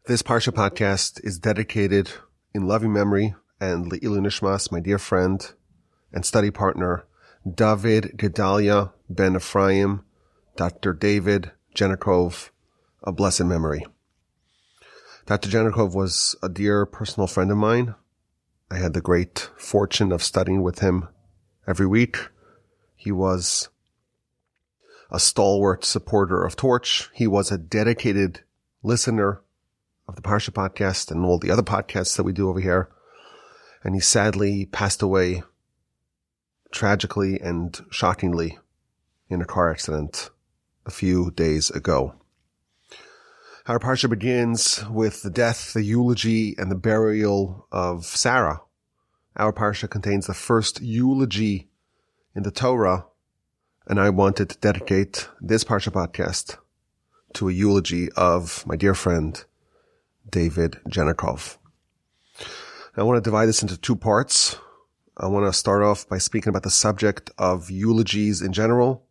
This Parsha Podcast is dedicated in loving memory and leilui nishmas, my dear friend and study partner, David Gedaliah ben Efraim, Dr. David Genecov, of blessed memory. Dr. Genecov was a dear personal friend of mine. I had the great fortune of studying with him every week. He was a stalwart supporter of Torch. He was a dedicated listener of the Parsha Podcast and all the other podcasts that we do over here. And he sadly passed away tragically and shockingly in a car accident a few days ago. Our Parsha begins with the death, the eulogy, and the burial of Sarah. Our Parsha contains the first eulogy in the Torah, and I wanted to dedicate this Parsha Podcast to a eulogy of my dear friend, David Genecov. I want to divide this into two parts. I want to start off by speaking about the subject of eulogies in general,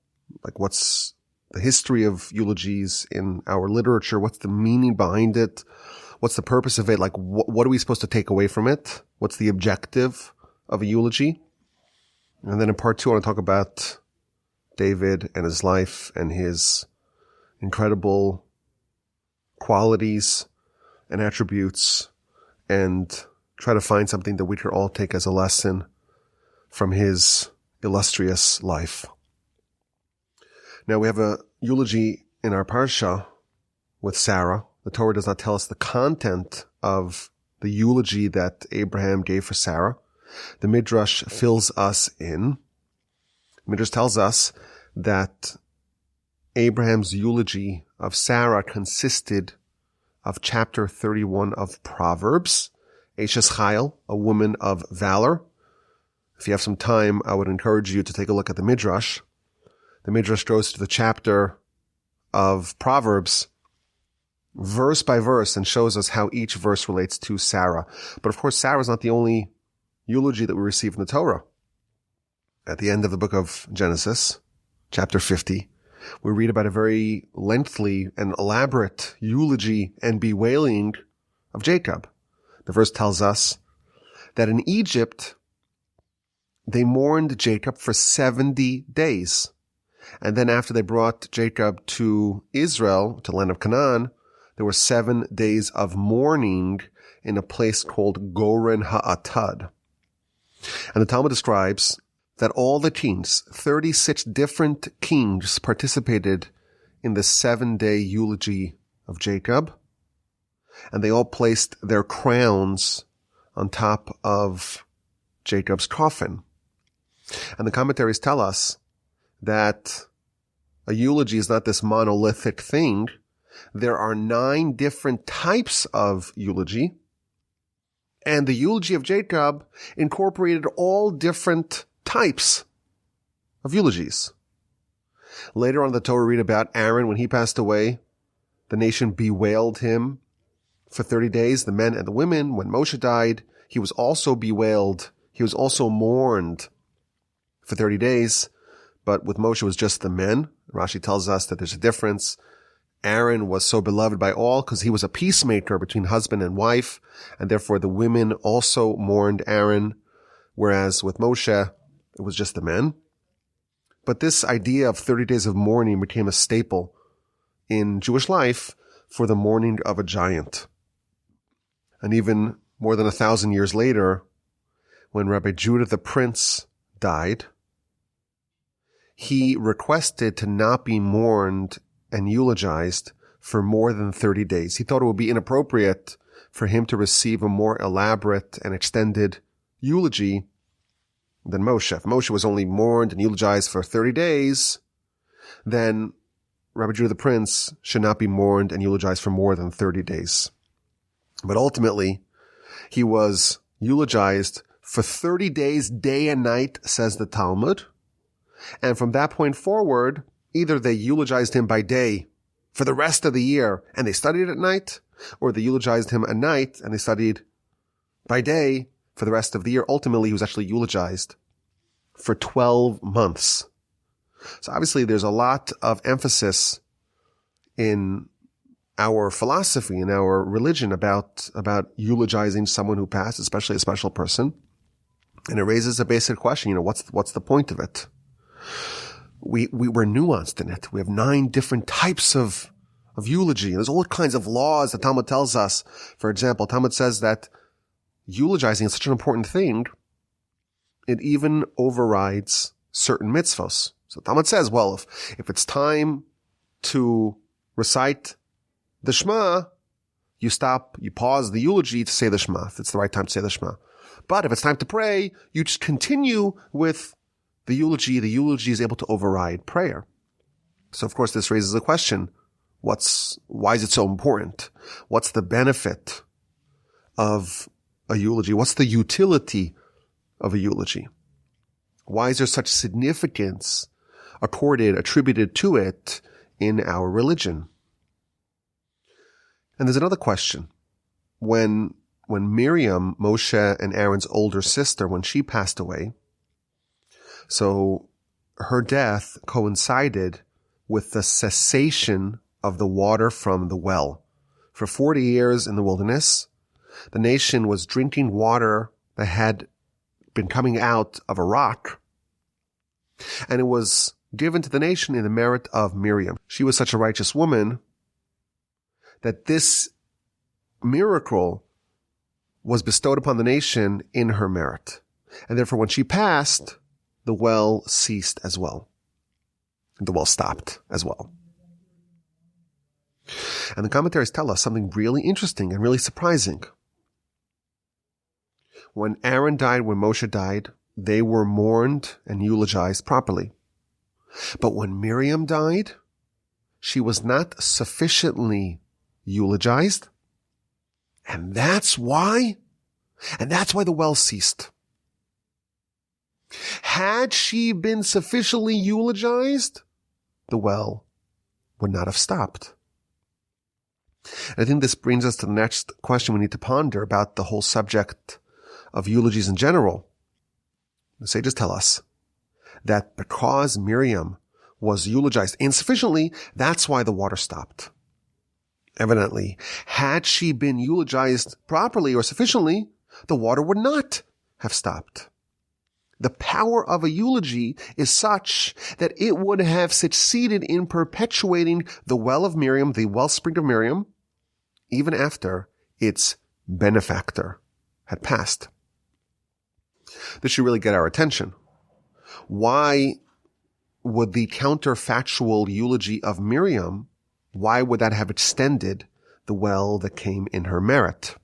like what's the history of eulogies in our literature, what's the meaning behind it, what's the purpose of it, like what are we supposed to take away from it, what's the objective of a eulogy. And then in part two, I want to talk about David and his life and his incredible qualities and attributes, and try to find something that we can all take as a lesson from his illustrious life. Now we have a eulogy in our Parsha with Sarah. The Torah does not tell us the content of the eulogy that Abraham gave for Sarah. The Midrash fills us in. The Midrash tells us that Abraham's eulogy of Sarah consisted of chapter 31 of Proverbs, Eshes Chayil, a woman of valor. If you have some time, I would encourage you to take a look at the Midrash. The Midrash goes to the chapter of Proverbs, verse by verse, and shows us how each verse relates to Sarah. But of course, Sarah is not the only eulogy that we receive in the Torah. At the end of the book of Genesis, chapter 50, we read about a very lengthy and elaborate eulogy and bewailing of Jacob. The verse tells us that in Egypt, they mourned Jacob for 70 days. And then after they brought Jacob to Israel, to the land of Canaan, there were 7 days of mourning in a place called Goren Ha'atad. And the Talmud describes that all the kings, 36 different kings, participated in the 7-day eulogy of Jacob, and they all placed their crowns on top of Jacob's coffin. And the commentaries tell us that a eulogy is not this monolithic thing. There are 9 different types of eulogy, and the eulogy of Jacob incorporated all different types of eulogies. Later on in the Torah, read about Aaron. When he passed away, the nation bewailed him for 30 days, the men and the women. When Moshe died, he was also bewailed. He was also mourned for 30 days. But with Moshe, it was just the men. Rashi tells us that there's a difference. Aaron was so beloved by all because he was a peacemaker between husband and wife, and therefore the women also mourned Aaron, whereas with Moshe, it was just the men. But this idea of 30 days of mourning became a staple in Jewish life for the mourning of a giant. And even more than 1,000 years later, when Rabbi Judah the Prince died, he requested to not be mourned and eulogized for more than 30 days. He thought it would be inappropriate for him to receive a more elaborate and extended eulogy than Moshe. If Moshe was only mourned and eulogized for 30 days, then Rabbi Judah the Prince should not be mourned and eulogized for more than 30 days. But ultimately, he was eulogized for 30 days, day and night, says the Talmud. And from that point forward, either they eulogized him by day for the rest of the year and they studied at night, or they eulogized him at night and they studied by day for the rest of the year. Ultimately, he was actually eulogized for 12 months. So obviously there's a lot of emphasis in our philosophy and our religion about eulogizing someone who passed, especially a special person. And it raises a basic question, what's the point of it? We're nuanced in it. We have 9 different types of eulogy. There's all kinds of laws that Talmud tells us. For example, Talmud says that eulogizing is such an important thing, it even overrides certain mitzvos. So Talmud says, well, if it's time to recite the Shema, you pause the eulogy to say the Shema, if it's the right time to say the Shema. But if it's time to pray, you just continue with the eulogy. The eulogy is able to override prayer. So of course this raises a question. Why is it so important? What's the benefit of a eulogy? What's the utility of a eulogy? Why is there such significance attributed to it in our religion? And there's another question. When Miriam, Moshe and Aaron's older sister, when she passed away, so her death coincided with the cessation of the water from the well. For 40 years in the wilderness, the nation was drinking water that had been coming out of a rock, and it was given to the nation in the merit of Miriam. She was such a righteous woman that this miracle was bestowed upon the nation in her merit. And therefore, when she passed, the well ceased as well. The well stopped as well. And the commentaries tell us something really interesting and really surprising. When Aaron died, when Moshe died, they were mourned and eulogized properly. But when Miriam died, she was not sufficiently eulogized. And that's why the well ceased. Had she been sufficiently eulogized, the well would not have stopped. And I think this brings us to the next question we need to ponder about the whole subject of eulogies in general. The sages tell us that because Miriam was eulogized insufficiently, that's why the water stopped. Evidently, had she been eulogized properly or sufficiently, the water would not have stopped. The power of a eulogy is such that it would have succeeded in perpetuating the well of Miriam, the wellspring of Miriam, even after its benefactor had passed. This should really get our attention. Why would the counterfactual eulogy of Miriam, why would that have extended the well that came in her merit?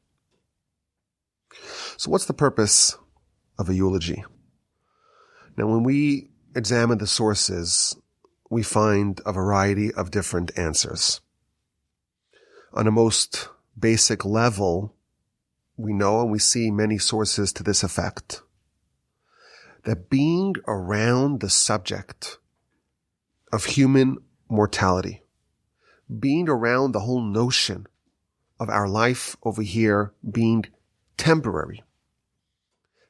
So what's the purpose of a eulogy? Now, when we examine the sources, we find a variety of different answers. On a most basic level, we know and we see many sources to this effect, that being around the subject of human mortality, being around the whole notion of our life over here being temporary,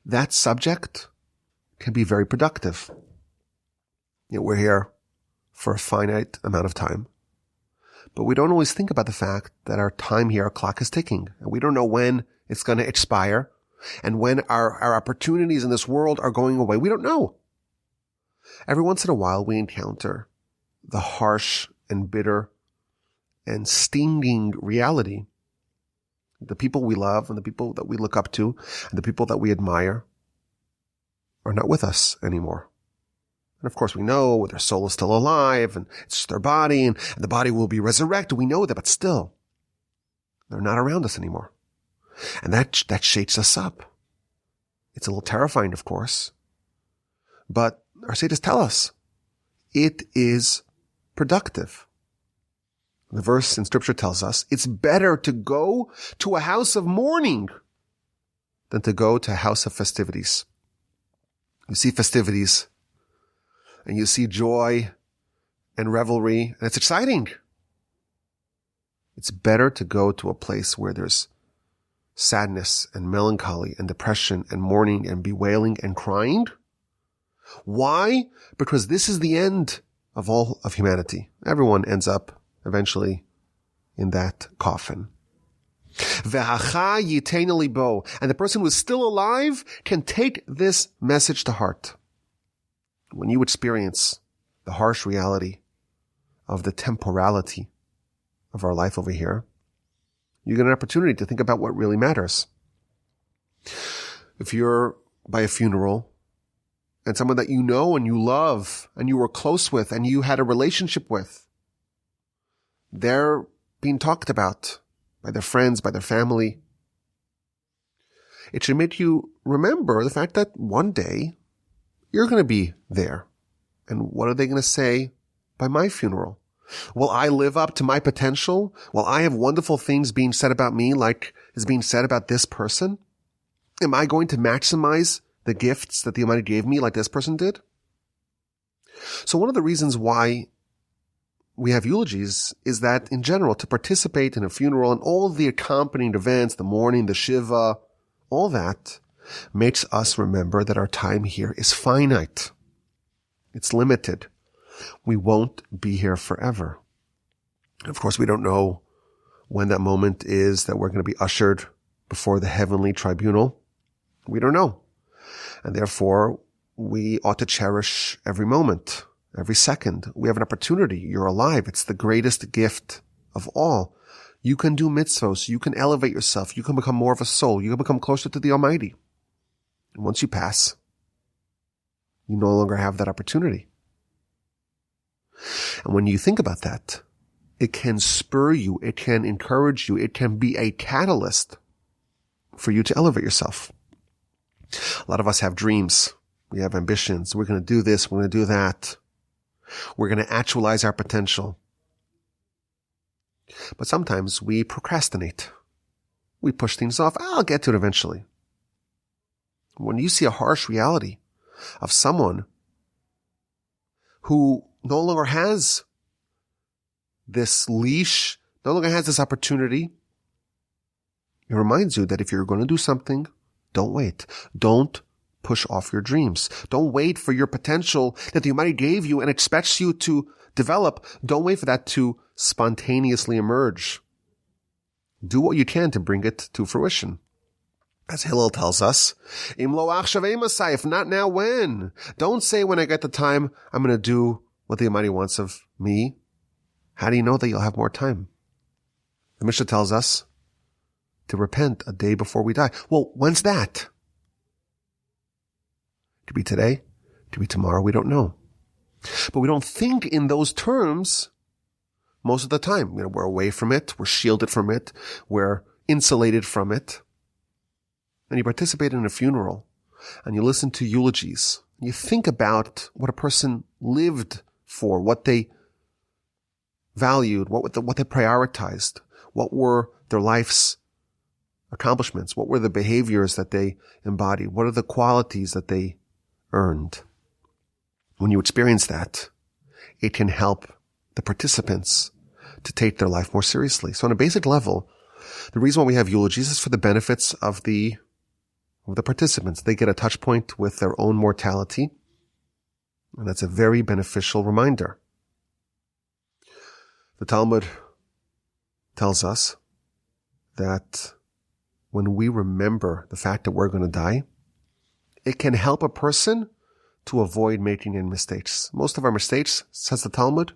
that subject can be very productive. We're here for a finite amount of time, but we don't always think about the fact that our time here, our clock is ticking, and we don't know when it's going to expire and when our opportunities in this world are going away. We don't know. Every once in a while, we encounter the harsh and bitter and stinging reality. The people we love and the people that we look up to and the people that we admire are not with us anymore. And of course we know their soul is still alive and it's just their body and the body will be resurrected. We know that, but still, they're not around us anymore. And that shakes us up. It's a little terrifying, of course, but our sages tell us it is productive. The verse in scripture tells us it's better to go to a house of mourning than to go to a house of festivities. You see festivities and you see joy and revelry, and it's exciting. It's better to go to a place where there's sadness and melancholy and depression and mourning and bewailing and crying. Why? Because this is the end of all of humanity. Everyone ends up eventually in that coffin. Ve'hacha yitein libo. And the person who is still alive can take this message to heart. When you experience the harsh reality of the temporality of our life over here, you get an opportunity to think about what really matters. If you're by a funeral and someone that you know and you love and you were close with and you had a relationship with, they're being talked about by their friends, by their family. It should make you remember the fact that one day you're going to be there. And what are they going to say by my funeral? Will I live up to my potential? Will I have wonderful things being said about me like is being said about this person? Am I going to maximize the gifts that the Almighty gave me like this person did? So one of the reasons why we have eulogies is that in general, to participate in a funeral and all the accompanying events, the mourning, the shiva, all that makes us remember that our time here is finite. It's limited. We won't be here forever. Of course, we don't know when that moment is that we're going to be ushered before the heavenly tribunal. We don't know. And therefore, we ought to cherish every moment, every second. We have an opportunity. You're alive. It's the greatest gift of all. You can do mitzvos. You can elevate yourself. You can become more of a soul. You can become closer to the Almighty. And once you pass, you no longer have that opportunity. And when you think about that, it can spur you, it can encourage you, it can be a catalyst for you to elevate yourself. A lot of us have dreams. We have ambitions. We're going to do this. We're going to do that. We're going to actualize our potential. But sometimes we procrastinate. We push things off. I'll get to it eventually. When you see a harsh reality of someone who no longer has this leash, no longer has this opportunity, it reminds you that if you're going to do something, don't wait. Don't push off your dreams. Don't wait for your potential that the Almighty gave you and expects you to develop. Don't wait for that to spontaneously emerge. Do what you can to bring it to fruition. As Hillel tells us, Im lo achshav emasai, if not now, when? Don't say when I get the time, I'm going to do what the Almighty wants of me. How do you know that you'll have more time? The Mishnah tells us to repent a day before we die. Well, when's that? Could be today, could be tomorrow, we don't know. But we don't think in those terms most of the time. We're away from it, we're shielded from it, we're insulated from it. And you participate in a funeral, and you listen to eulogies, and you think about what a person lived for, what they valued, what they prioritized, what were their life's accomplishments, what were the behaviors that they embodied, what are the qualities that they earned. When you experience that, it can help the participants to take their life more seriously. So on a basic level, the reason why we have eulogies is for the benefits of the participants. They get a touch point with their own mortality, and that's a very beneficial reminder. The Talmud tells us that when we remember the fact that we're going to die, it can help a person to avoid making any mistakes. Most of our mistakes, says the Talmud,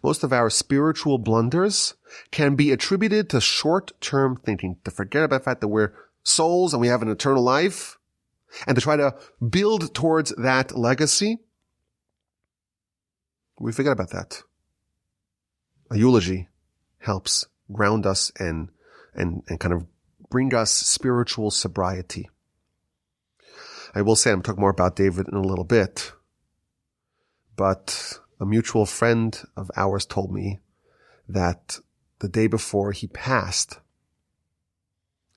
most of our spiritual blunders can be attributed to short-term thinking, to forget about the fact that we're souls and we have an eternal life, and to try to build towards that legacy. We forget about that. A eulogy helps ground us and kind of bring us spiritual sobriety. I will say, I'm talking more about David in a little bit, but a mutual friend of ours told me that the day before he passed,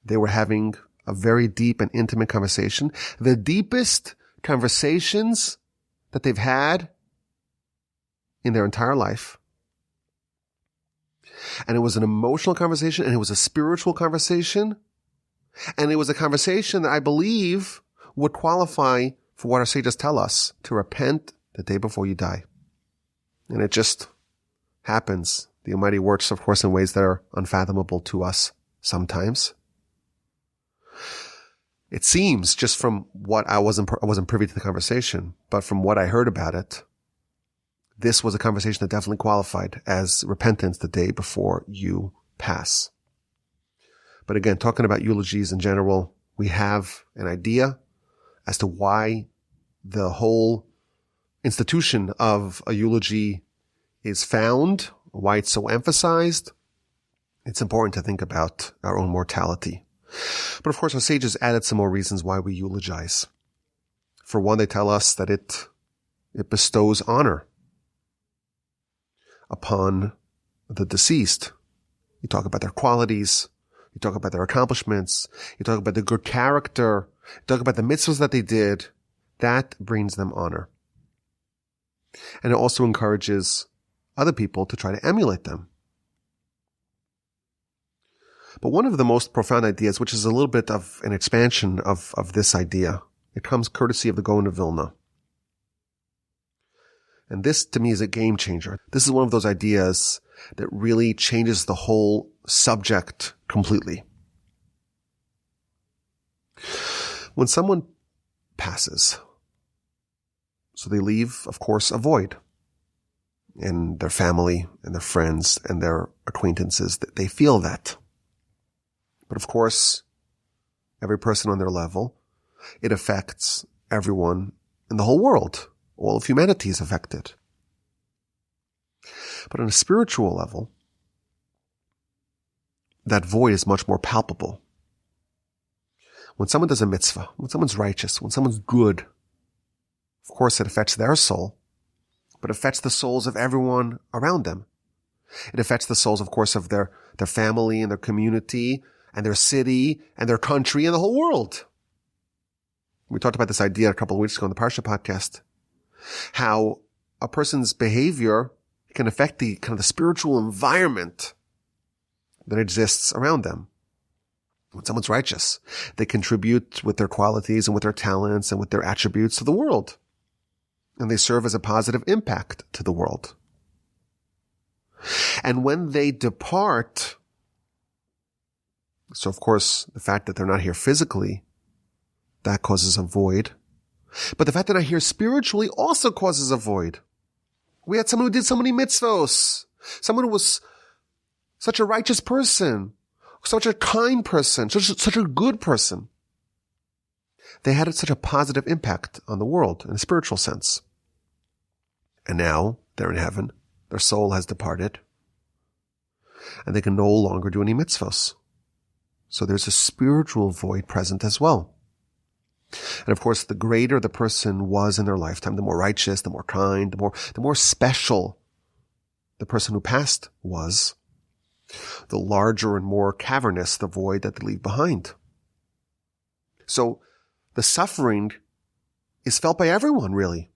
they were having a very deep and intimate conversation, the deepest conversations that they've had in their entire life. And it was an emotional conversation, and it was a spiritual conversation, and it was a conversation that I believe would qualify for what our sages tell us, to repent the day before you die. And it just happens. The Almighty works, of course, in ways that are unfathomable to us sometimes. It seems, just from what I wasn't privy to the conversation, but from what I heard about it, this was a conversation that definitely qualified as repentance the day before you pass. But again, talking about eulogies in general, we have an idea as to why the whole institution of a eulogy is found, why it's so emphasized. It's important to think about our own mortality. But of course, our sages added some more reasons why we eulogize. For one, they tell us that it bestows honor upon the deceased. You talk about their qualities. You talk about their accomplishments. You talk about the good character. You talk about the mitzvahs that they did. That brings them honor. And it also encourages other people to try to emulate them. But one of the most profound ideas, which is a little bit of an expansion of this idea, it comes courtesy of the Gaon of Vilna. And this, to me, is a game changer. This is one of those ideas that really changes the whole subject completely. When someone passes, so they leave, of course, a void in their family and their friends and their acquaintances. They feel that. But of course, every person on their level, it affects everyone in the whole world. All of humanity is affected. But on a spiritual level, that void is much more palpable. When someone does a mitzvah, when someone's righteous, when someone's good, of course it affects their soul, but it affects the souls of everyone around them. It affects the souls, of course, of their family and their community and their city and their country and the whole world. We talked about this idea a couple of weeks ago on the Parsha Podcast, how a person's behavior can affect the kind of the spiritual environment that exists around them. When someone's righteous, they contribute with their qualities and with their talents and with their attributes to the world. And they serve as a positive impact to the world. And when they depart, so of course, the fact that they're not here physically, that causes a void. But the fact that they're not here spiritually also causes a void. We had someone who did so many mitzvos. Someone who was such a righteous person, such a kind person, such a good person. They had such a positive impact on the world in a spiritual sense. And now they're in heaven. Their soul has departed. And they can no longer do any mitzvos. So there's a spiritual void present as well. And of course, the greater the person was in their lifetime, the more righteous, the more kind, the more special the person who passed was, the larger and more cavernous the void that they leave behind. So the suffering is felt by everyone, really.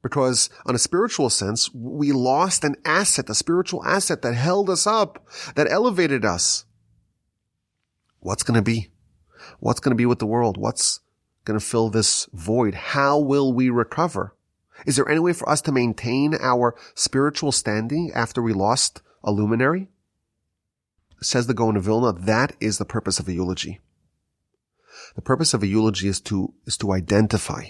Because on a spiritual sense, we lost an asset, a spiritual asset that held us up, that elevated us. What's going to be? What's going to be with the world? What's going to fill this void? How will we recover? Is there any way for us to maintain our spiritual standing after we lost a luminary? Says the Gaon of Vilna, that is the purpose of a eulogy. The purpose of a eulogy is to identify,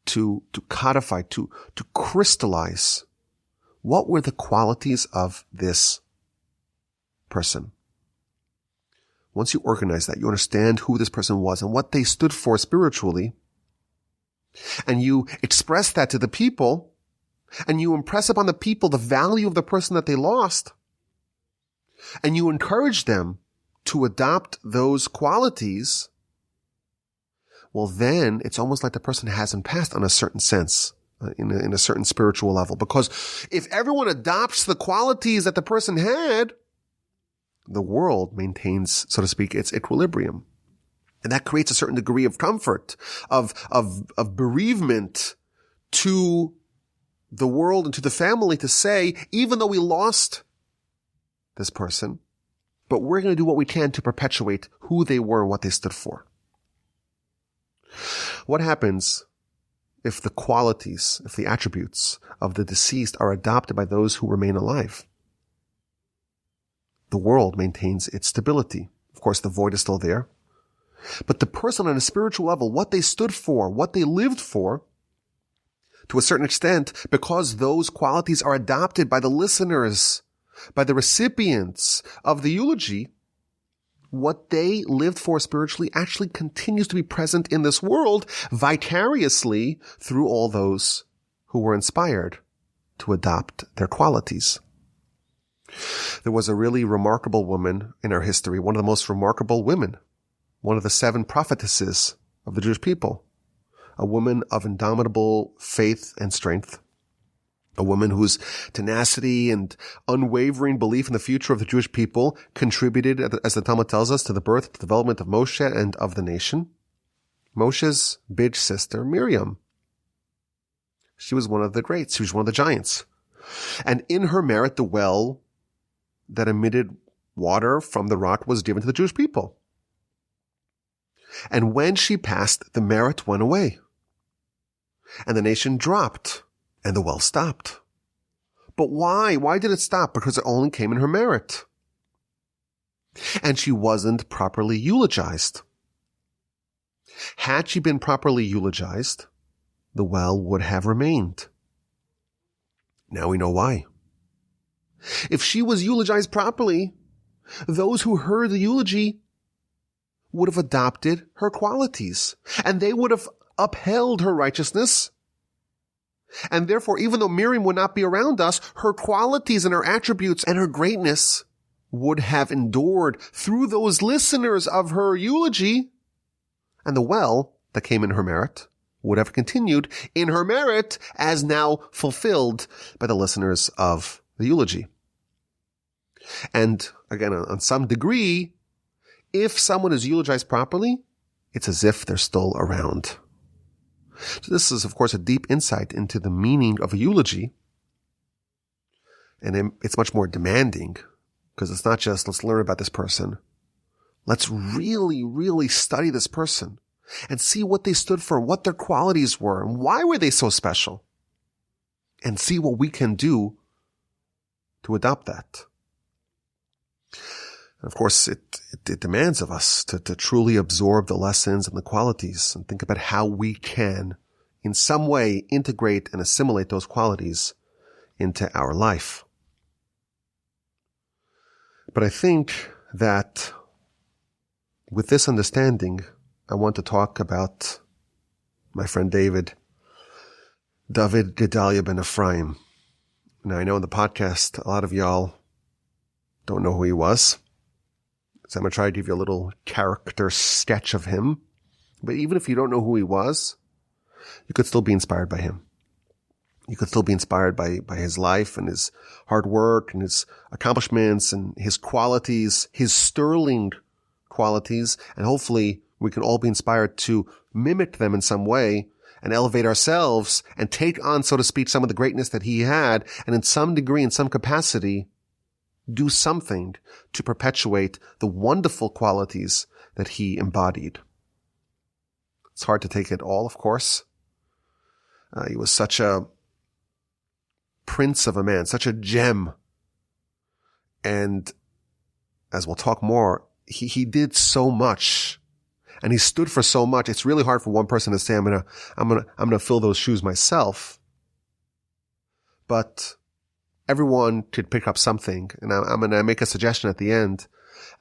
to codify, to crystallize what were the qualities of this person. Once you organize that, you understand who this person was and what they stood for spiritually, and you express that to the people, and you impress upon the people the value of the person that they lost, and you encourage them to adopt those qualities, well, then it's almost like the person hasn't passed on a certain sense, in a certain spiritual level. Because if everyone adopts the qualities that the person had, the world maintains, so to speak, its equilibrium. And that creates a certain degree of comfort, of bereavement to the world and to the family to say, even though we lost this person, but we're going to do what we can to perpetuate who they were and what they stood for. What happens if the qualities, if the attributes of the deceased are adopted by those who remain alive, the world maintains its stability. Of course, the void is still there. But the person on a spiritual level, what they stood for, what they lived for, to a certain extent, because those qualities are adopted by the listeners, by the recipients of the eulogy, what they lived for spiritually actually continues to be present in this world vicariously through all those who were inspired to adopt their qualities. There was a really remarkable woman in our history, one of the most remarkable women, one of the 7 prophetesses of the Jewish people, a woman of indomitable faith and strength, a woman whose tenacity and unwavering belief in the future of the Jewish people contributed, as the Talmud tells us, to the birth and development of Moshe and of the nation. Moshe's big sister, Miriam. She was one of the greats. She was one of the giants. And in her merit, the well that emitted water from the rock was given to the Jewish people. And when she passed, the merit went away. And the nation dropped, and the well stopped. But why? Why did it stop? Because it only came in her merit. And she wasn't properly eulogized. Had she been properly eulogized, the well would have remained. Now we know why. If she was eulogized properly, those who heard the eulogy would have adopted her qualities, and they would have upheld her righteousness. And therefore, even though Miriam would not be around us, her qualities and her attributes and her greatness would have endured through those listeners of her eulogy, and the well that came in her merit would have continued in her merit as now fulfilled by the listeners of the eulogy. And again, on some degree, if someone is eulogized properly, it's as if they're still around. So this is, of course, a deep insight into the meaning of a eulogy. And it's much more demanding, because it's not just, let's learn about this person. Let's really, really study this person and see what they stood for, what their qualities were, and why were they so special, and see what we can do to adopt that. And of course, it demands of us to truly absorb the lessons and the qualities and think about how we can, in some way, integrate and assimilate those qualities into our life. But I think that with this understanding, I want to talk about my friend David Gedaliah ben Efraim. Now, I know in the podcast, a lot of y'all don't know who he was. So I'm going to try to give you a little character sketch of him. But even if you don't know who he was, you could still be inspired by him. You could still be inspired by his life and his hard work and his accomplishments and his qualities, his sterling qualities. And hopefully we can all be inspired to mimic them in some way and elevate ourselves and take on, so to speak, some of the greatness that he had, and in some degree, in some capacity, do something to perpetuate the wonderful qualities that he embodied. It's hard to take it all, of course. He was such a prince of a man, such a gem. And as we'll talk more, he did so much, and he stood for so much. It's really hard for one person to say, I'm gonna fill those shoes myself. But everyone could pick up something, and I'm going to make a suggestion at the end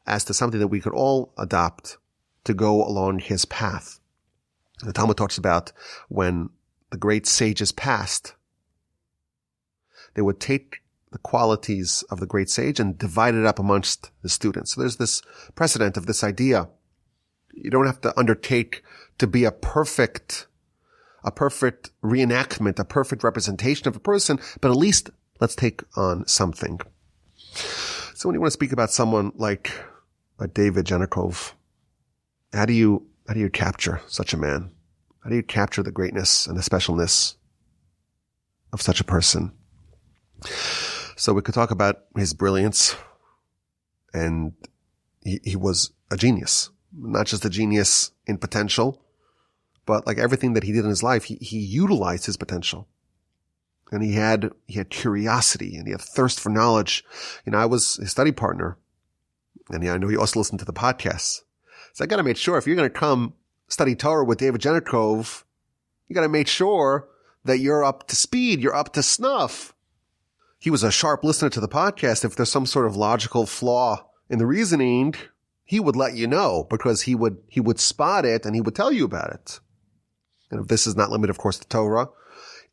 as to something that we could all adopt to go along his path. The Talmud talks about when the great sages passed, they would take the qualities of the great sage and divide it up amongst the students. So there's this precedent of this idea. You don't have to undertake to be a perfect reenactment, a perfect representation of a person, but at least let's take on something. So when you want to speak about someone like David Genecov, how do you capture such a man? How do you capture the greatness and the specialness of such a person? So we could talk about his brilliance, and he was a genius, not just a genius in potential, But like everything that he did in his life, he utilized his potential. And he had curiosity and he had thirst for knowledge. I was his study partner. And I know he also listened to the podcasts. So I got to make sure if you're going to come study Torah with David Genecov, you got to make sure that you're up to speed. You're up to snuff. He was a sharp listener to the podcast. If there's some sort of logical flaw in the reasoning, he would let you know because he would spot it and he would tell you about it. And if this is not limited, of course, to Torah,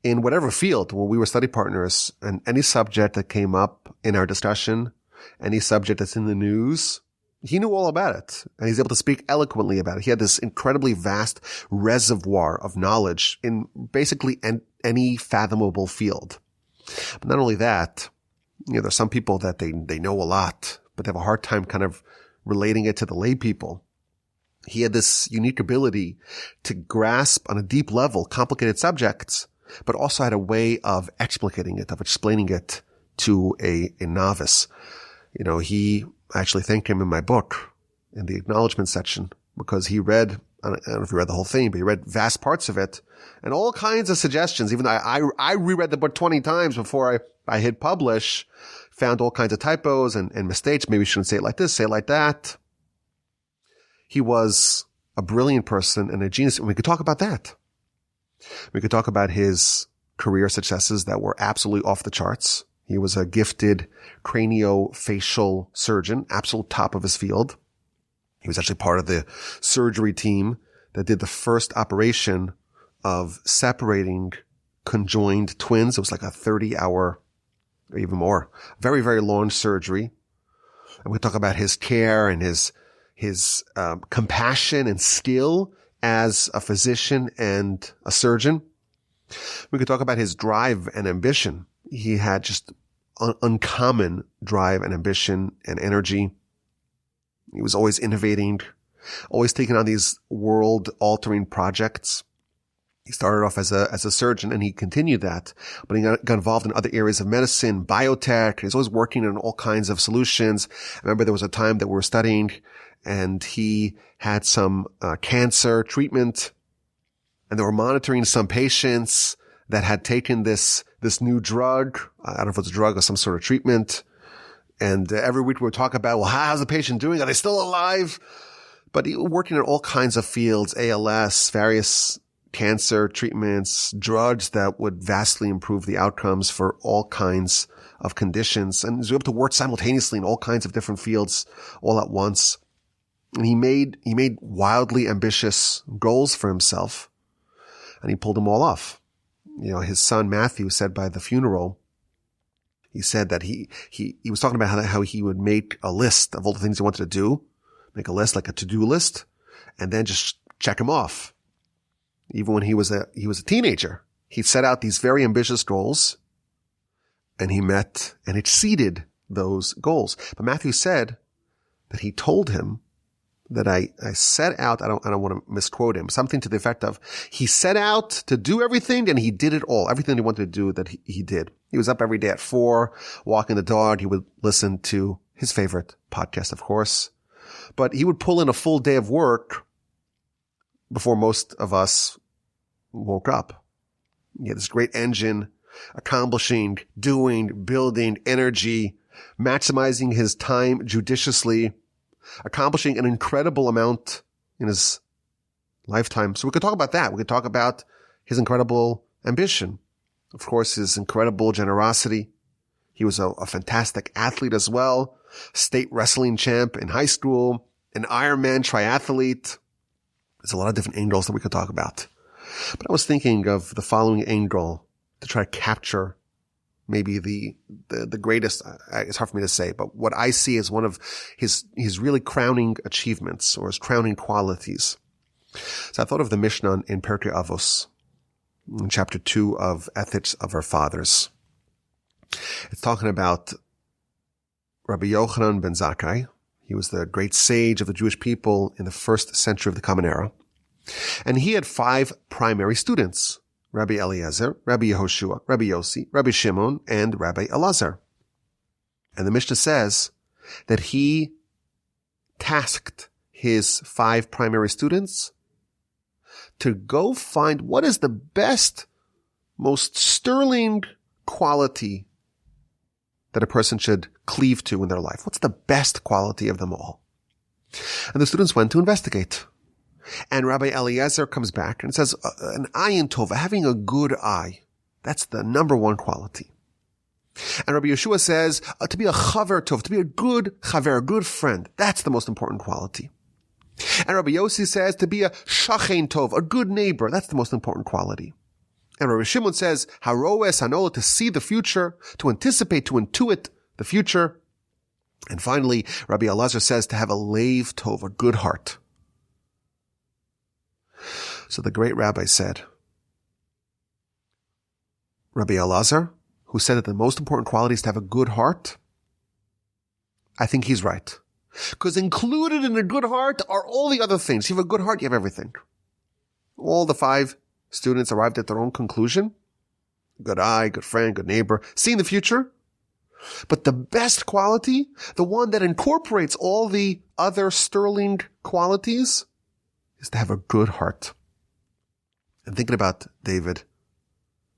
in whatever field, when we were study partners, and any subject that came up in our discussion, any subject that's in the news, he knew all about it. And he's able to speak eloquently about it. He had this incredibly vast reservoir of knowledge in basically any fathomable field. But not only that, there's some people that they know a lot, but they have a hard time kind of relating it to the lay people. He had this unique ability to grasp on a deep level complicated subjects, but also had a way of explicating it, of explaining it to a novice. I actually thanked him in my book in the acknowledgement section because he read, I don't know if he read the whole thing, but he read vast parts of it and all kinds of suggestions. Even though I reread the book 20 times before I hit publish, found all kinds of typos and mistakes. Maybe you shouldn't say it like this, say it like that. He was a brilliant person and a genius. And we could talk about that. We could talk about his career successes that were absolutely off the charts. He was a gifted craniofacial surgeon, absolute top of his field. He was actually part of the surgery team that did the first operation of separating conjoined twins. It was like a 30-hour or even more, very, very long surgery. And we talk about his care and his compassion and skill as a physician and a surgeon. We could talk about his drive and ambition. He had just uncommon drive and ambition and energy. He was always innovating, always taking on these world-altering projects. He started off as a surgeon and he continued that, but he got involved in other areas of medicine, biotech. He was always working on all kinds of solutions. I remember there was a time that we were studying and he had some cancer treatment and they were monitoring some patients that had taken this new drug. I don't know if it's a drug or some sort of treatment. And every week we would talk about, well, how's the patient doing? Are they still alive? But he was working in all kinds of fields, ALS, various cancer treatments, drugs that would vastly improve the outcomes for all kinds of conditions. And he was able to work simultaneously in all kinds of different fields all at once. And he made wildly ambitious goals for himself and he pulled them all off. His son Matthew said by the funeral, he said that he was talking about how he would make a list of all the things he wanted to do, make a list like a to-do list, and then just check them off. Even when he was a teenager, he set out these very ambitious goals and he met and exceeded those goals. But Matthew said that he told him that I set out, I don't want to misquote him, something to the effect of, he set out to do everything and he did it all. Everything he wanted to do that he did. He was up every day at 4, walking the dog. He would listen to his favorite podcast, of course, but he would pull in a full day of work before most of us woke up. He had this great engine, accomplishing, doing, building, energy, maximizing his time judiciously, accomplishing an incredible amount in his lifetime. So we could talk about that. We could talk about his incredible ambition. Of course, his incredible generosity. He was a fantastic athlete as well. State wrestling champ in high school, an Ironman triathlete. There's a lot of different angles that we could talk about. But I was thinking of the following angle to try to capture maybe the greatest, it's hard for me to say, but what I see as one of his really crowning achievements or his crowning qualities. So I thought of the Mishnah in Pirkei Avos, in chapter 2 of Ethics of Our Fathers. It's talking about Rabbi Yochanan ben Zakkai. He was the great sage of the Jewish people in the first century of the Common Era. And he had 5 primary students: Rabbi Eliezer, Rabbi Yehoshua, Rabbi Yossi, Rabbi Shimon, and Rabbi Elazar. And the Mishnah says that he tasked his 5 primary students to go find what is the best, most sterling quality that a person should cleave to in their life. What's the best quality of them all? And the students went to investigate. And Rabbi Eliezer comes back and says, an ayin tova, having a good eye. That's the number one quality. And Rabbi Yeshua says, to be a chaver tov, to be a good chaver, a good friend. That's the most important quality. And Rabbi Yossi says, to be a shachen tov, a good neighbor. That's the most important quality. And Rabbi Shimon says, haroes hanol, to see the future, to anticipate, to intuit the future. And finally, Rabbi Elazar says to have a leiv tov, a good heart. So the great rabbi said, Rabbi Elazar, who said that the most important quality is to have a good heart, I think he's right. Because included in a good heart are all the other things. You have a good heart, you have everything. All the 5 students arrived at their own conclusion. Good eye, good friend, good neighbor, seeing the future. But the best quality, the one that incorporates all the other sterling qualities, is to have a good heart. And thinking about David,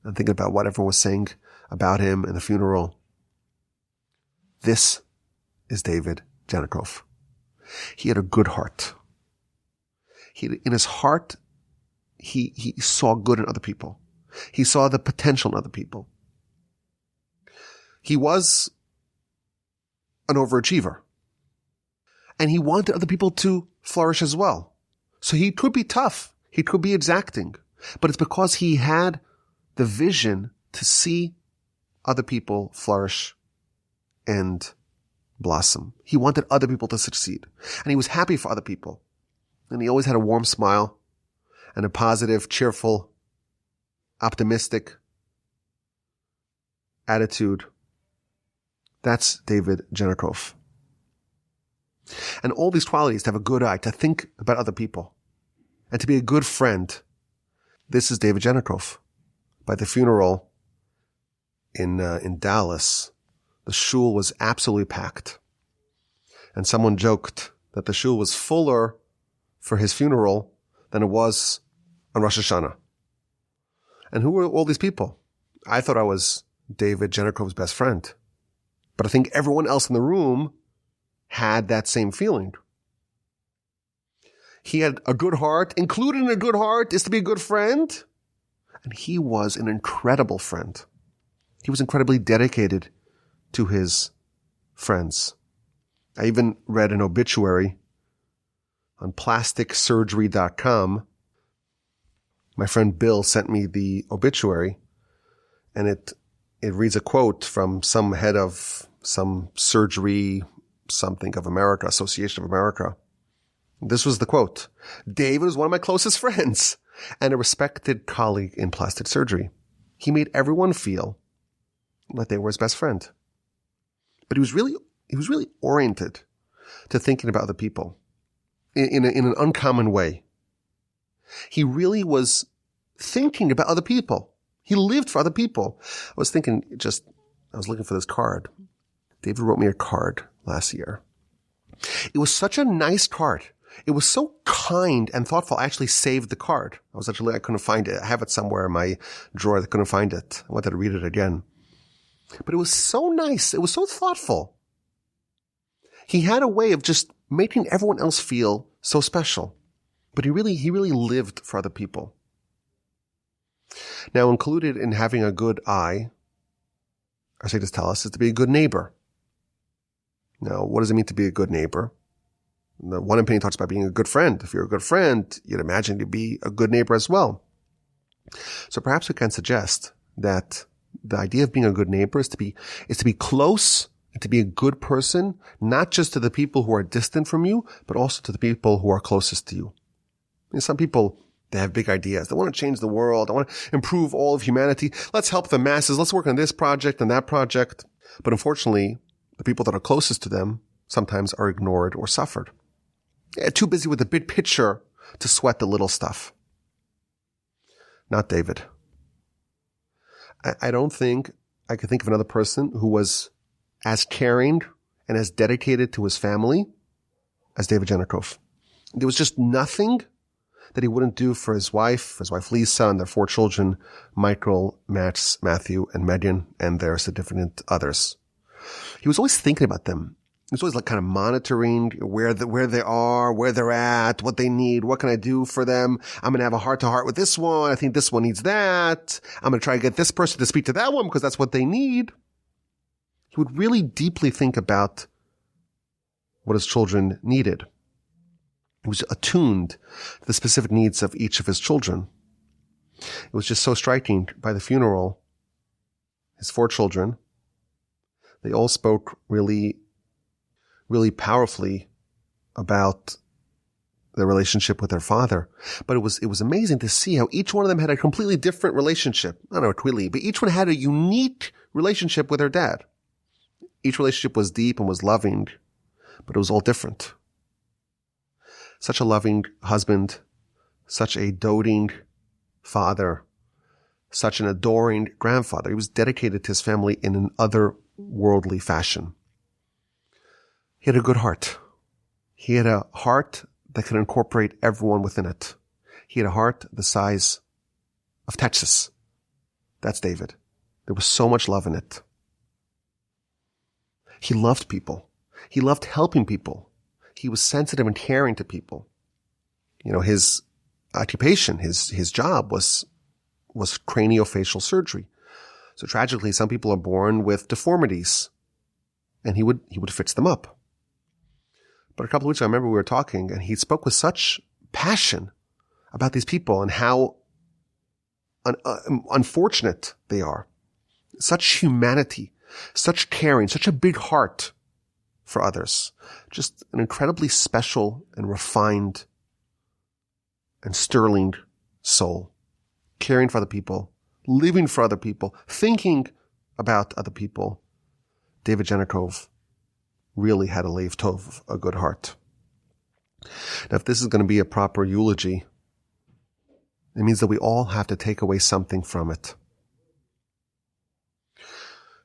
and thinking about what everyone was saying about him in the funeral, this is David Genecov. He had a good heart. In his heart, he saw good in other people. He saw the potential in other people. He was an overachiever. And he wanted other people to flourish as well. So he could be tough. He could be exacting. But it's because he had the vision to see other people flourish and blossom. He wanted other people to succeed. And he was happy for other people. And he always had a warm smile and a positive, cheerful, optimistic attitude. That's David Genecov. And all these qualities, to have a good eye, to think about other people, and to be a good friend. This is David Genecov. By the funeral in Dallas, the shul was absolutely packed. And someone joked that the shul was fuller for his funeral than it was on Rosh Hashanah. And who were all these people? I thought I was David Genecov's best friend. But I think everyone else in the room had that same feeling. He had a good heart. Included in a good heart is to be a good friend. And he was an incredible friend. He was incredibly dedicated to his friends. I even read an obituary on plasticsurgery.com. My friend Bill sent me the obituary, and it reads a quote from some head of some surgery, something of America, Association of America. This was the quote. David was one of my closest friends and a respected colleague in plastic surgery. He made everyone feel like they were his best friend. But he was really oriented to thinking about other people in an uncommon way. He really was thinking about other people. He lived for other people. I was looking for this card. David wrote me a card last year. It was such a nice card. It was so kind and thoughtful. I actually saved the card. I couldn't find it. I have it somewhere in my drawer. I couldn't find it. I wanted to read it again. But it was so nice. It was so thoughtful. He had a way of just making everyone else feel so special. But he really lived for other people. Now, included in having a good eye, our sages tell us, is to be a good neighbor. Now, what does it mean to be a good neighbor? The one opinion talks about being a good friend. If you're a good friend, you'd imagine you'd be a good neighbor as well. So perhaps we can suggest that the idea of being a good neighbor is to be close and to be a good person, not just to the people who are distant from you, but also to the people who are closest to you. Some people, they have big ideas. They want to change the world. They want to improve all of humanity. Let's help the masses. Let's work on this project and that project. But unfortunately, the people that are closest to them sometimes are ignored or suffered. They're too busy with the big picture to sweat the little stuff. Not David. I don't think I could think of another person who was as caring and as dedicated to his family as David Genecov. There was just nothing that he wouldn't do for his wife Lisa, and their 4 children, Michael, Max, Matthew, and Megan, and their significant others. He was always thinking about them. He was always kind of monitoring where they are, where they're at, what they need, what can I do for them? I'm going to have a heart-to-heart with this one. I think this one needs that. I'm going to try to get this person to speak to that one because that's what they need. He would really deeply think about what his children needed. He was attuned to the specific needs of each of his children. It was just so striking. By the funeral, his 4 children, they all spoke really, really powerfully about their relationship with their father. But it was amazing to see how each one of them had a completely different relationship. I don't know, completely, but each one had a unique relationship with their dad. Each relationship was deep and was loving, but it was all different. Such a loving husband, such a doting father, such an adoring grandfather. He was dedicated to his family in an otherworldly fashion. He had a good heart. He had a heart that could incorporate everyone within it. He had a heart the size of Texas. That's David. There was so much love in it. He loved people. He loved helping people. He was sensitive and caring to people. You know, his occupation, his job was craniofacial surgery. So tragically, some people are born with deformities, and he would fix them up. But a couple of weeks ago, I remember we were talking, and he spoke with such passion about these people and how unfortunate they are. Such humanity, such caring, such a big heart for others. Just an incredibly special and refined and sterling soul. Caring for other people, living for other people, thinking about other people. David Genecov really had a leiv tov, a good heart. Now, if this is going to be a proper eulogy, it means that we all have to take away something from it.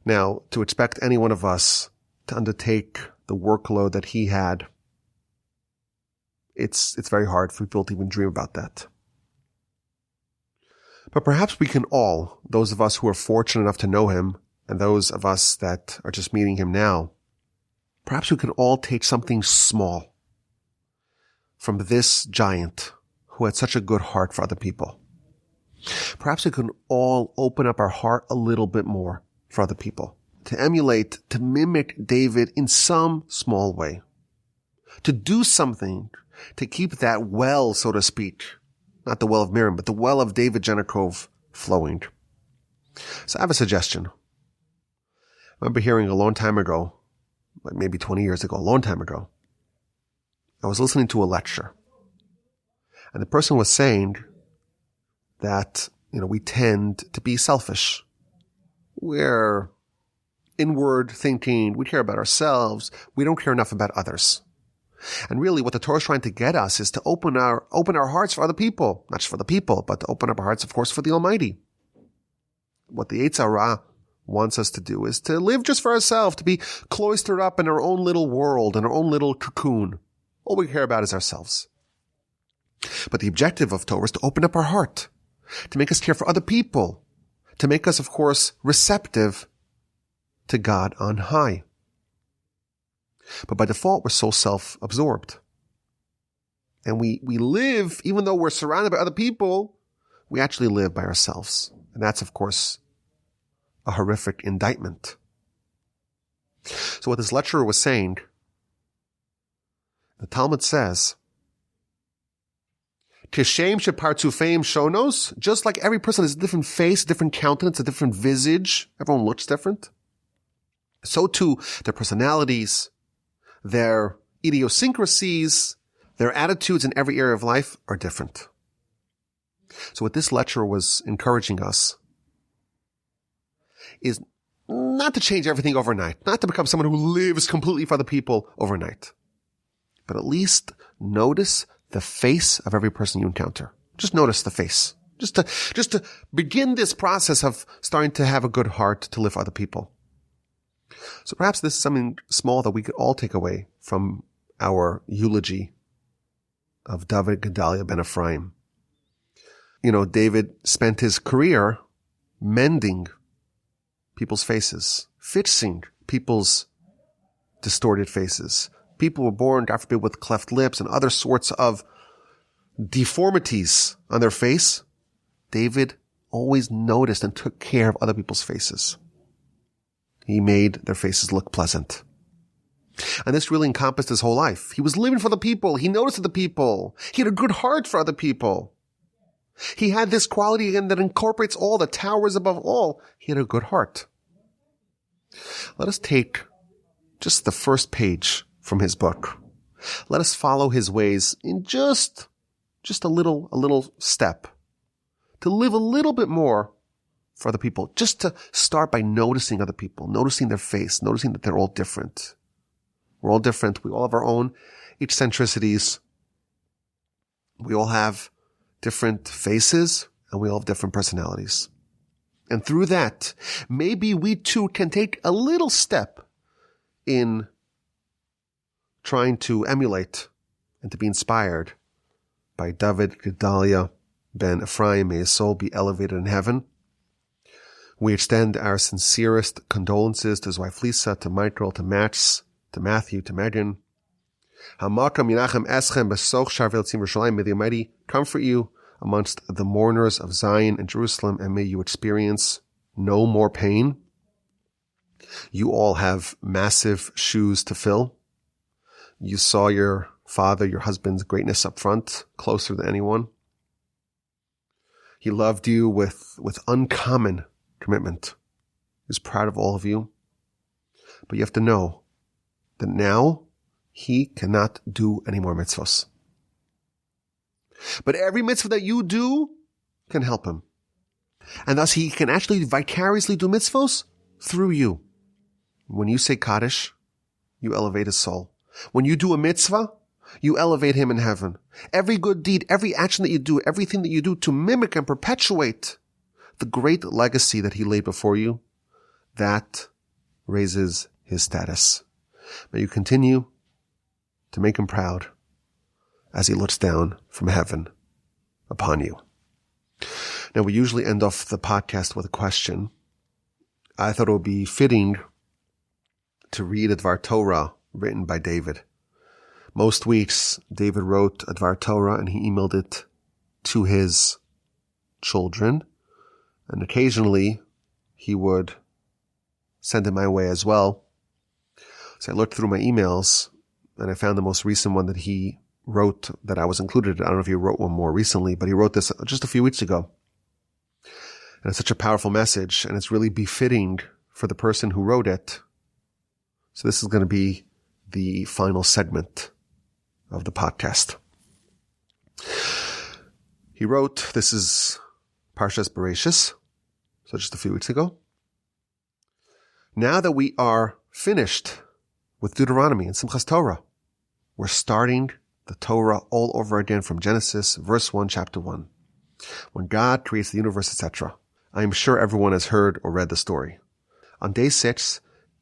Now, to expect any one of us to undertake the workload that he had, it's very hard for people to even dream about that. But perhaps we can all, those of us who are fortunate enough to know him, and those of us that are just meeting him now, perhaps we can all take something small from this giant who had such a good heart for other people. Perhaps we can all open up our heart a little bit more for other people, to emulate, to mimic David in some small way, to do something to keep that well, so to speak, not the well of Miriam, but the well of David Genecov flowing. So I have a suggestion. I remember hearing a long time ago, like maybe 20 years ago, a long time ago, I was listening to a lecture, and the person was saying that, we tend to be selfish. We're inward thinking. We care about ourselves. We don't care enough about others. And really what the Torah is trying to get us is to open our hearts for other people, not just for the people, but to open up our hearts, of course, for the Almighty. What the Yetzer Hara wants us to do is to live just for ourselves, to be cloistered up in our own little world, in our own little cocoon. All we care about is ourselves. But the objective of Torah is to open up our heart, to make us care for other people, to make us, of course, receptive to God on high. But by default, we're so self-absorbed. And we live, even though we're surrounded by other people, we actually live by ourselves. And that's, of course, a horrific indictment. So what this lecturer was saying, the Talmud says, Kishem shepartzufeim shonos, just like every person has a different face, a different countenance, a different visage, everyone looks different. So too, their personalities, their idiosyncrasies, their attitudes in every area of life are different. So what this lecturer was encouraging us is not to change everything overnight, not to become someone who lives completely for other people overnight, but at least notice the face of every person you encounter. Just notice the face. Just to begin this process of starting to have a good heart to live for other people. So perhaps this is something small that we could all take away from our eulogy of David Gedaliah ben Efraim. You know, David spent his career mending people's faces, fixing people's distorted faces. People were born, God forbid, with cleft lips and other sorts of deformities on their face. David always noticed and took care of other people's faces. He made their faces look pleasant. And this really encompassed his whole life. He was living for the people. He noticed the people. He had a good heart for other people. He had this quality again that incorporates all, that towers above all. He had a good heart. Let us take just the first page from his book. Let us follow his ways in just a little step. To live a little bit more for other people. Just to start by noticing other people, noticing their face, noticing that they're all different. We're all different. We all have our own eccentricities. We all have different faces, and we all have different personalities. And through that, maybe we too can take a little step in trying to emulate and to be inspired by David Gedaliah ben Efraim. May his soul be elevated in heaven. We extend our sincerest condolences to his wife Lisa, to Michael, to Max, to Matthew, to Megan. May the Almighty comfort you amongst the mourners of Zion and Jerusalem, and may you experience no more pain. You all have massive shoes to fill. You saw your father, your husband's greatness up front, closer than anyone. He loved you with uncommon commitment. He was proud of all of you. But you have to know that now he cannot do any more mitzvahs. But every mitzvah that you do can help him. And thus he can actually vicariously do mitzvahs through you. When you say Kaddish, you elevate his soul. When you do a mitzvah, you elevate him in heaven. Every good deed, every action that you do, everything that you do to mimic and perpetuate the great legacy that he laid before you, that raises his status. May you continue to make him proud as he looks down from heaven upon you. Now, we usually end off the podcast with a question. I thought it would be fitting to read a Dvar Torah written by David. Most weeks, David wrote a Dvar Torah and he emailed it to his children. And occasionally, he would send it my way as well. So I looked through my emails and I found the most recent one that he wrote that I was included in. I don't know if he wrote one more recently, but he wrote this just a few weeks ago. And it's such a powerful message, and it's really befitting for the person who wrote it. So this is going to be the final segment of the podcast. He wrote, this is Parsha Bereshis, so just a few weeks ago. Now that we are finished with Deuteronomy and Simchas Torah, we're starting the Torah all over again from Genesis, verse 1, chapter 1. When God creates the universe, etc. I am sure everyone has heard or read the story. On day 6,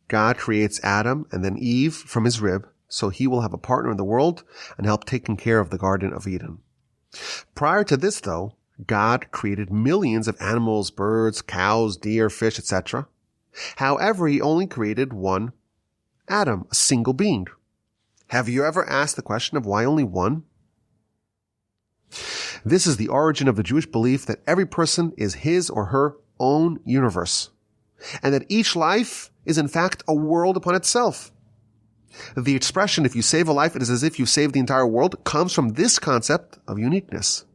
God creates Adam and then Eve from his rib, so he will have a partner in the world and help taking care of the Garden of Eden. Prior to this, though, God created millions of animals, birds, cows, deer, fish, etc. However, he only created one Adam, a single being. Have you ever asked the question of why only one? This is the origin of the Jewish belief that every person is his or her own universe, and that each life is in fact a world upon itself. The expression, if you save a life, it is as if you saved the entire world, comes from this concept of uniqueness.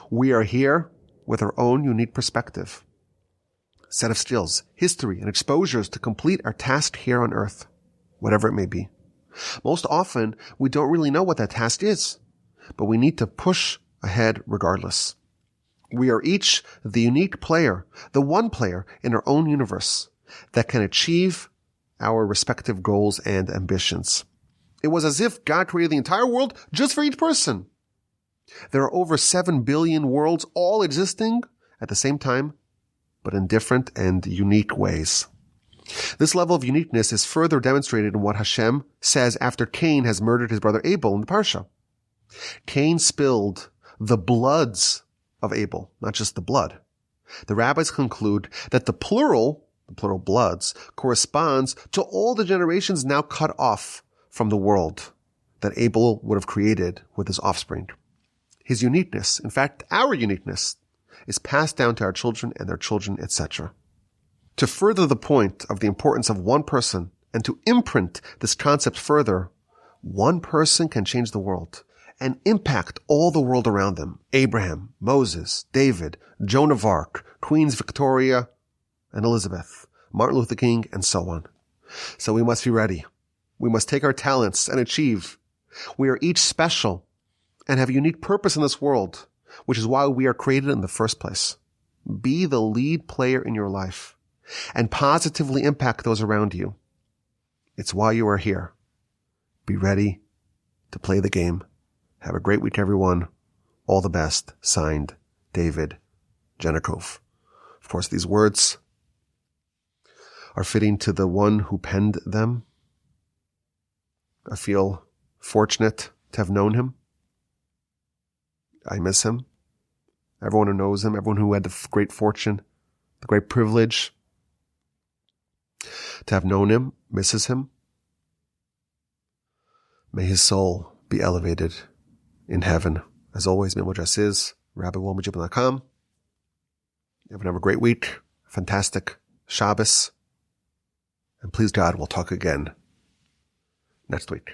We are here with our own unique perspective, set of skills, history, and exposures to complete our task here on earth, whatever it may be. Most often, we don't really know what that task is, but we need to push ahead regardless. We are each the unique player, the one player in our own universe that can achieve our respective goals and ambitions. It was as if God created the entire world just for each person. There are over 7 billion worlds all existing at the same time, but in different and unique ways. This level of uniqueness is further demonstrated in what Hashem says after Cain has murdered his brother Abel in the Parsha. Cain spilled the bloods of Abel, not just the blood. The rabbis conclude that the plural bloods, corresponds to all the generations now cut off from the world that Abel would have created with his offspring. His uniqueness, in fact, our uniqueness, is passed down to our children and their children, etc. To further the point of the importance of one person and to imprint this concept further, one person can change the world and impact all the world around them. Abraham, Moses, David, Joan of Arc, Queens Victoria and Elizabeth, Martin Luther King, and so on. So we must be ready. We must take our talents and achieve. We are each special and have a unique purpose in this world, which is why we are created in the first place. Be the lead player in your life and positively impact those around you. It's why you are here. Be ready to play the game. Have a great week, everyone. All the best. Signed, David Genecov. Of course, these words are fitting to the one who penned them. I feel fortunate to have known him. I miss him. Everyone who knows him, everyone who had the great fortune, the great privilege to have known him, misses him. May his soul be elevated in heaven. As always, my email address is rabbiwilmajibin.com. Everyone have a great week, fantastic Shabbos, and please God, we'll talk again next week.